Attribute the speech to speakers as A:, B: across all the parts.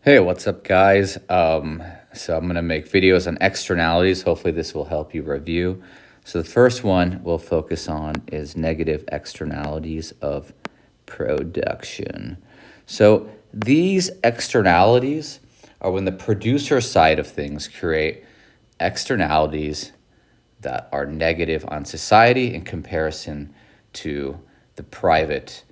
A: Hey, what's up, guys? So I'm going to make videos on externalities. Hopefully this will help you review. So the first one we'll focus on is negative externalities of production. So these externalities are when the producer side of things create externalities that are negative on society in comparison to the private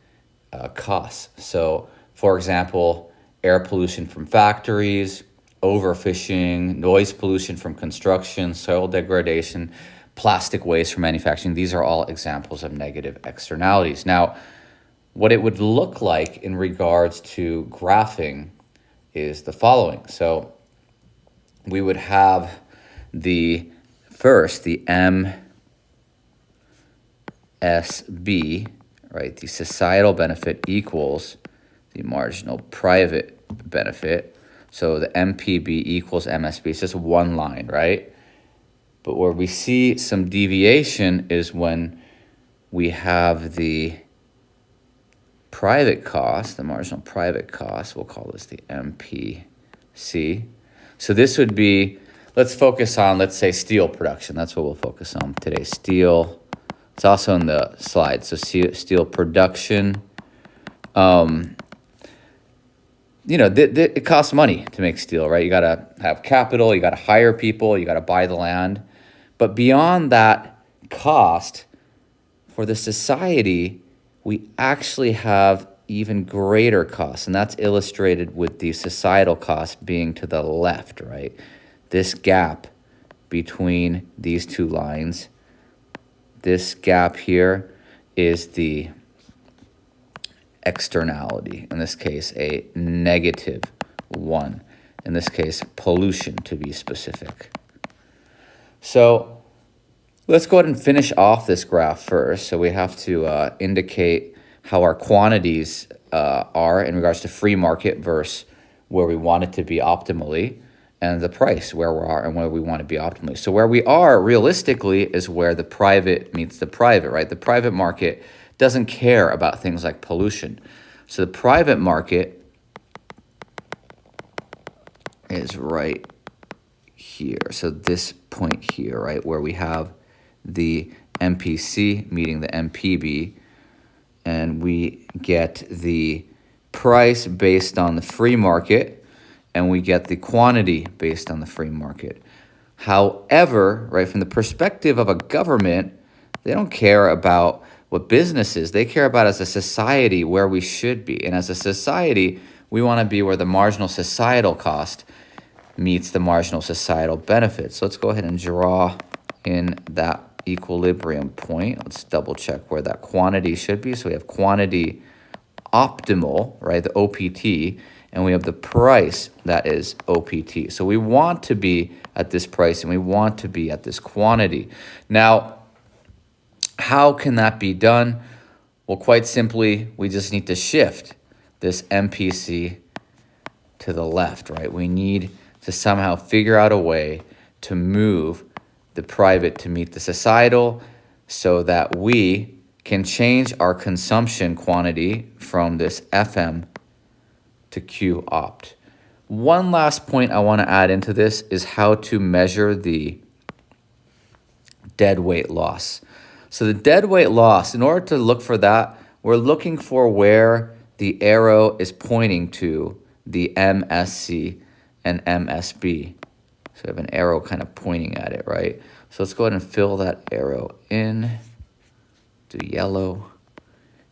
A: costs. So, for example, air pollution from factories, overfishing, noise pollution from construction, soil degradation, plastic waste from manufacturing. These are all examples of negative externalities. Now, what it would look like in regards to graphing is the following. So we would have the MSB, right? The societal benefit equals the marginal private benefit. So the MPB equals MSB. It's just one line, right? But where we see some deviation is when we have the private cost, the marginal private cost. We'll call this the MPC. So this would be, let's focus on, let's say, steel production. That's what we'll focus on today. Steel. It's also in the slide. So steel production. It costs money to make steel, right? You got to have capital, you got to hire people, you got to buy the land. But beyond that cost, for the society, we actually have even greater costs. And that's illustrated with the societal cost being to the left, right? This gap between these two lines, this gap here is the externality, in this case a negative one, in this case pollution to be specific. So let's go ahead and finish off this graph first. So we have to indicate how our quantities are in regards to free market versus where we want it to be optimally, and the price where we are and where we want to be optimally. So where we are realistically is where the private meets the private, right? The private market doesn't care about things like pollution. So the private market is right here. So this point here, right, where we have the MPC meeting the MPB, and we get the price based on the free market, and we get the quantity based on the free market. However, right, from the perspective of a government, they don't care about what business is. They care about as a society where we should be. And as a society, we want to be where the marginal societal cost meets the marginal societal benefit. So let's go ahead and draw in that equilibrium point. Let's double check where that quantity should be. So we have quantity optimal, right, the OPT, and we have the price that is OPT. So we want to be at this price and we want to be at this quantity. Now, how can that be done? Well, quite simply, we just need to shift this MPC to the left, right? We need to somehow figure out a way to move the private to meet the societal so that we can change our consumption quantity from this FM to Q opt. One last point I want to add into this is how to measure the dead weight loss. So the dead weight loss, in order to look for that, we're looking for where the arrow is pointing to the MSC and MSB. So we have an arrow kind of pointing at it, right? So let's go ahead and fill that arrow in, do yellow.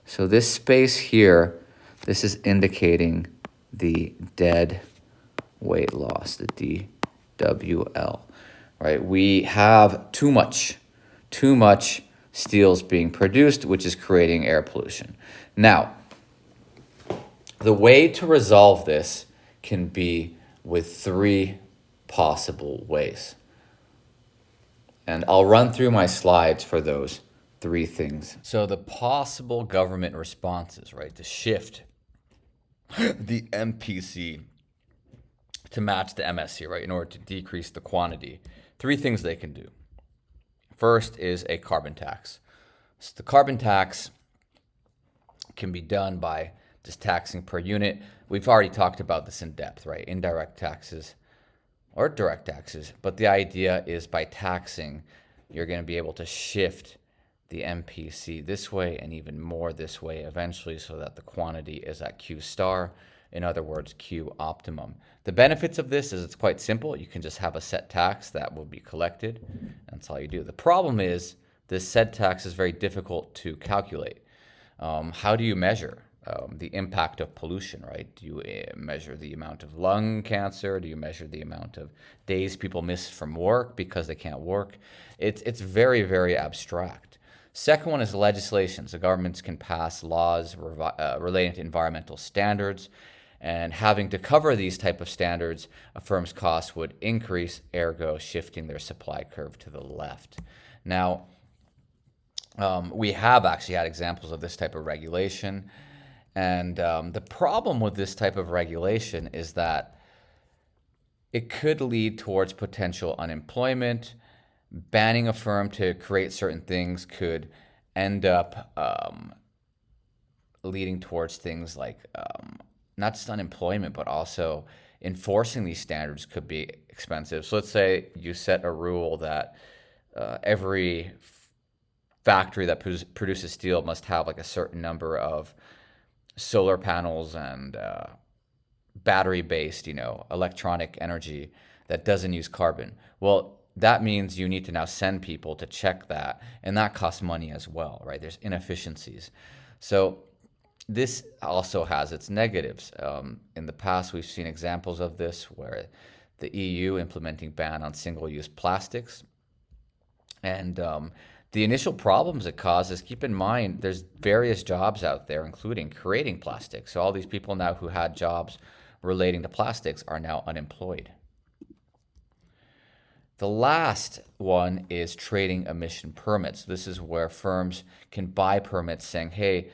A: So this space here, this is indicating the dead weight loss, the DWL, right? We have too much steel's being produced, which is creating air pollution. Now, the way to resolve this can be with three possible ways. And I'll run through my slides for those three things. So the possible government responses, right, to shift the MPC to match the MSC, right, in order to decrease the quantity. Three things they can do. First is a carbon tax. So the carbon tax can be done by just taxing per unit, we've already talked about this in depth, right? Indirect taxes or direct taxes. But the idea is by taxing, you're going to be able to shift the MPC this way and even more this way eventually so that the quantity is at Q star. In other words, Q optimum. The benefits of this is it's quite simple. You can just have a set tax that will be collected. That's all you do. The problem is this set tax is very difficult to calculate. How do you measure the impact of pollution, right? Do you measure the amount of lung cancer? Do you measure the amount of days people miss from work because they can't work? It's very, very abstract. Second one is legislation. So governments can pass laws relating to environmental standards, and having to cover these type of standards, a firm's costs would increase, ergo shifting their supply curve to the left. Now, we have actually had examples of this type of regulation. And the problem with this type of regulation is that it could lead towards potential unemployment. Banning a firm to create certain things could end up leading towards things like not just unemployment, but also enforcing these standards could be expensive. So let's say you set a rule that every factory that produces steel must have like a certain number of solar panels and battery-based, electronic energy that doesn't use carbon. Well, that means you need to now send people to check that, and that costs money as well, right? There's inefficiencies. So this also has its negatives. In the past, we've seen examples of this where the EU implementing ban on single-use plastics. And the initial problems it causes, keep in mind, there's various jobs out there, including creating plastics. So all these people now who had jobs relating to plastics are now unemployed. The last one is trading emission permits. This is where firms can buy permits saying, hey,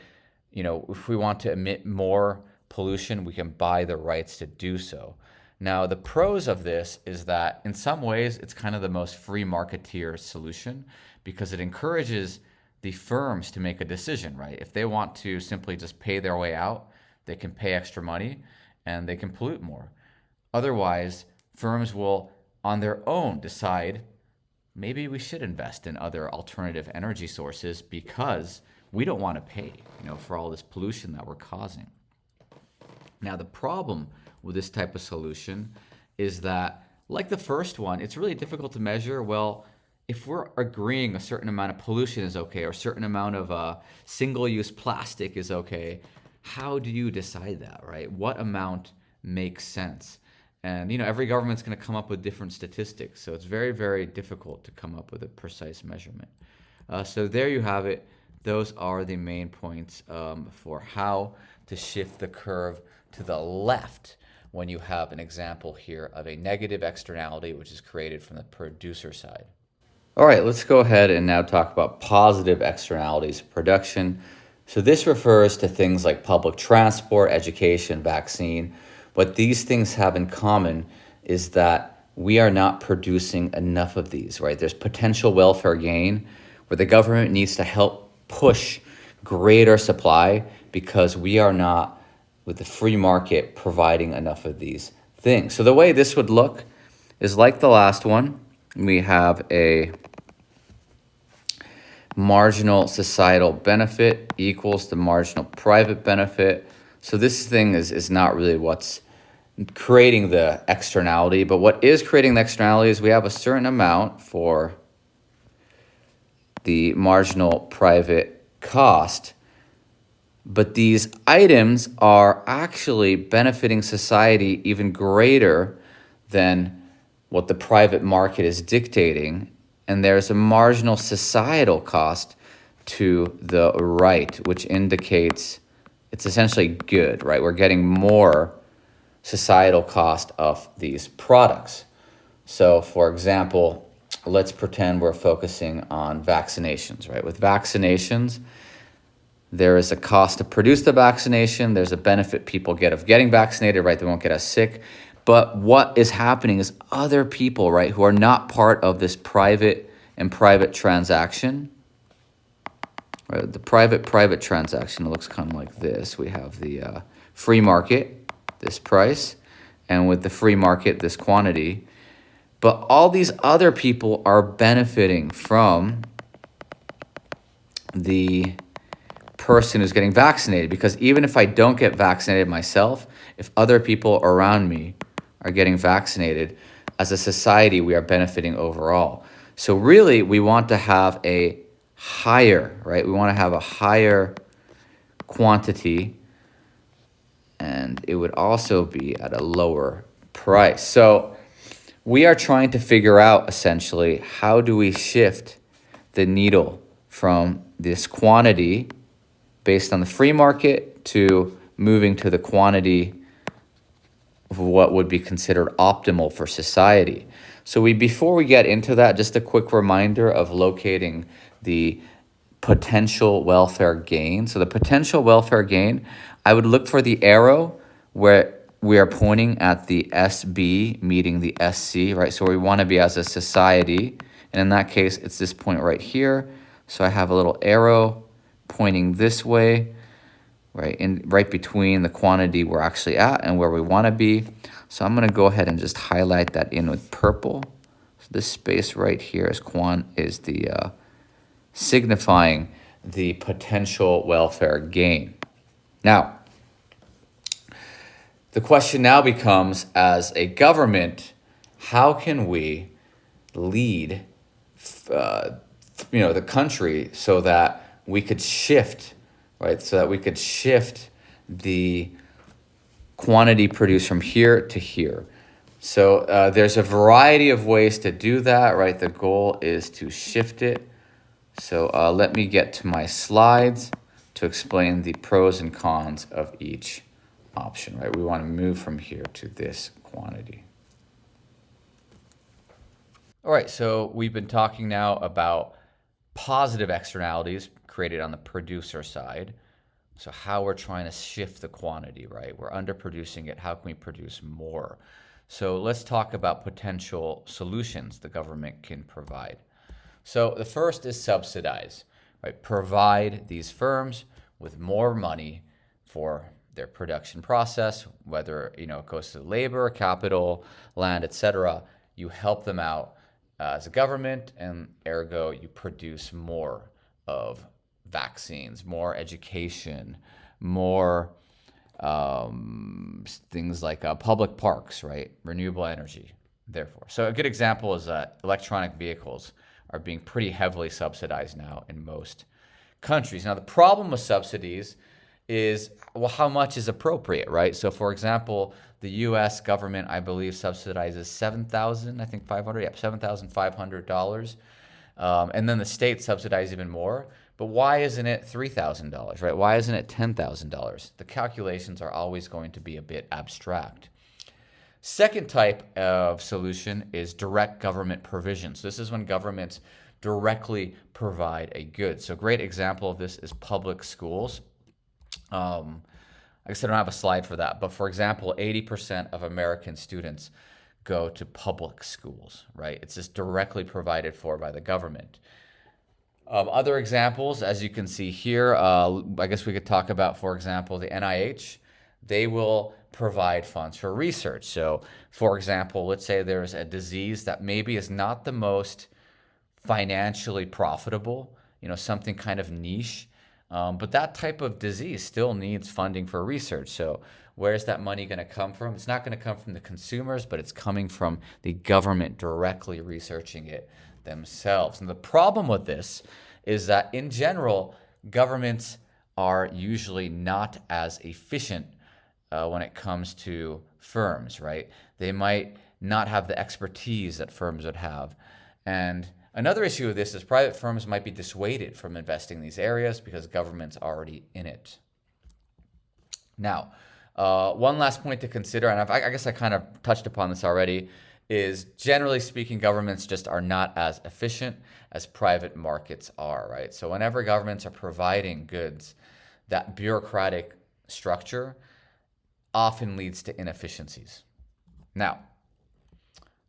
A: if we want to emit more pollution, we can buy the rights to do so. Now, the pros of this is that in some ways, it's kind of the most free marketeer solution because it encourages the firms to make a decision, right? If they want to simply just pay their way out, they can pay extra money and they can pollute more. Otherwise, firms will, on their own, decide maybe we should invest in other alternative energy sources because we don't want to pay, for all this pollution that we're causing. Now, the problem with this type of solution is that, like the first one, it's really difficult to measure. Well, if we're agreeing a certain amount of pollution is okay or a certain amount of single-use plastic is okay, how do you decide that, right? What amount makes sense? And, every government's going to come up with different statistics. So it's very, very difficult to come up with a precise measurement. So there you have it. Those are the main points for how to shift the curve to the left when you have an example here of a negative externality, which is created from the producer side. All right, let's go ahead and now talk about positive externalities of production. So this refers to things like public transport, education, vaccine. What these things have in common is that we are not producing enough of these, right? There's potential welfare gain where the government needs to help push greater supply because we are not, with the free market, providing enough of these things. So the way this would look is like the last one. We have a marginal societal benefit equals the marginal private benefit. So this thing is not really what's creating the externality, but what is creating the externality is we have a certain amount for the marginal private cost, but these items are actually benefiting society even greater than what the private market is dictating, and there's a marginal societal cost to the right, which indicates it's essentially good, right? We're getting more societal cost of these products. So, for example, let's pretend we're focusing on vaccinations, right? With vaccinations, there is a cost to produce the vaccination. There's a benefit people get of getting vaccinated, right? They won't get as sick. But what is happening is other people, right, who are not part of this private transaction, right? The private transaction looks kind of like this. We have the free market, this price, and with the free market, this quantity. But all these other people are benefiting from the person who's getting vaccinated, because even if I don't get vaccinated myself, if other people around me are getting vaccinated, as a society, we are benefiting overall. So really, we want to have a higher, right? We want to have a higher quantity, and it would also be at a lower price. So we are trying to figure out, essentially, how do we shift the needle from this quantity based on the free market to moving to the quantity of what would be considered optimal for society. So before we get into that, just a quick reminder of locating the potential welfare gain. So the potential welfare gain, I would look for the arrow where we are pointing at the SB meeting the SC, right? So we want to be as a society, and in that case, it's this point right here. So I have a little arrow pointing this way, right between the quantity we're actually at and where we want to be. So I'm going to go ahead and just highlight that in with purple. So this space right here is the signifying the potential welfare gain. Now, the question now becomes, as a government, how can we lead the country so that we could shift, right? So that we could shift the quantity produced from here to here. So there's a variety of ways to do that, right? The goal is to shift it. So let me get to my slides to explain the pros and cons of each option, right? We want to move from here to this quantity. All right, so we've been talking now about positive externalities created on the producer side. So how we're trying to shift the quantity, right? We're underproducing it. How can we produce more? So let's talk about potential solutions the government can provide. So the first is subsidize, right? Provide these firms with more money for their production process, whether it goes to labor, capital, land, etc. You help them out as a government, and ergo you produce more of vaccines, more education, more things like public parks, right? Renewable energy, therefore. So a good example is that electronic vehicles are being pretty heavily subsidized now in most countries. Now, the problem with subsidies is, well, how much is appropriate, right? So, for example, the U.S. government, I believe, subsidizes $7,500, and then the states subsidize even more. But why isn't it $3,000, right? Why isn't it $10,000? The calculations are always going to be a bit abstract. Second type of solution is direct government provisions. This is when governments directly provide a good. So a great example of this is public schools. I guess I don't have a slide for that, but for example, 80% of American students go to public schools, right? It's just directly provided for by the government. Other examples, as you can see here, I guess we could talk about, for example, the NIH. They will provide funds for research. So, for example, let's say there's a disease that maybe is not the most financially profitable, something kind of niche, but that type of disease still needs funding for research. So where's that money going to come from? It's not going to come from the consumers, but it's coming from the government directly researching it themselves. And the problem with this is that in general, governments are usually not as efficient when it comes to firms, right? They might not have the expertise that firms would have. And another issue with this is private firms might be dissuaded from investing in these areas because government's already in it. Now, one last point to consider, and I guess I kind of touched upon this already, is generally speaking, governments just are not as efficient as private markets are, right? So whenever governments are providing goods, that bureaucratic structure often leads to inefficiencies. Now,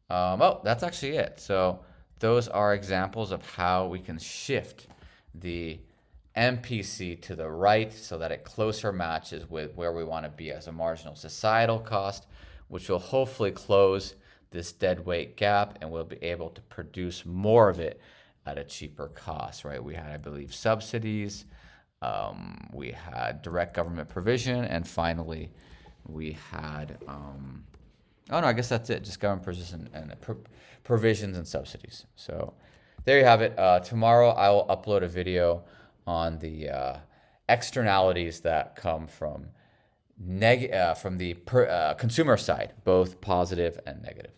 A: that's actually it. So those are examples of how we can shift the MPC to the right so that it closer matches with where we want to be as a marginal societal cost, which will hopefully close this deadweight gap, and we'll be able to produce more of it at a cheaper cost, right? We had, I believe, subsidies, we had direct government provision, and finally we had, oh no, I guess that's it, just government provision and provisions and subsidies. So there you have it. Tomorrow I will upload a video on the externalities that come from the consumer side, both positive and negative.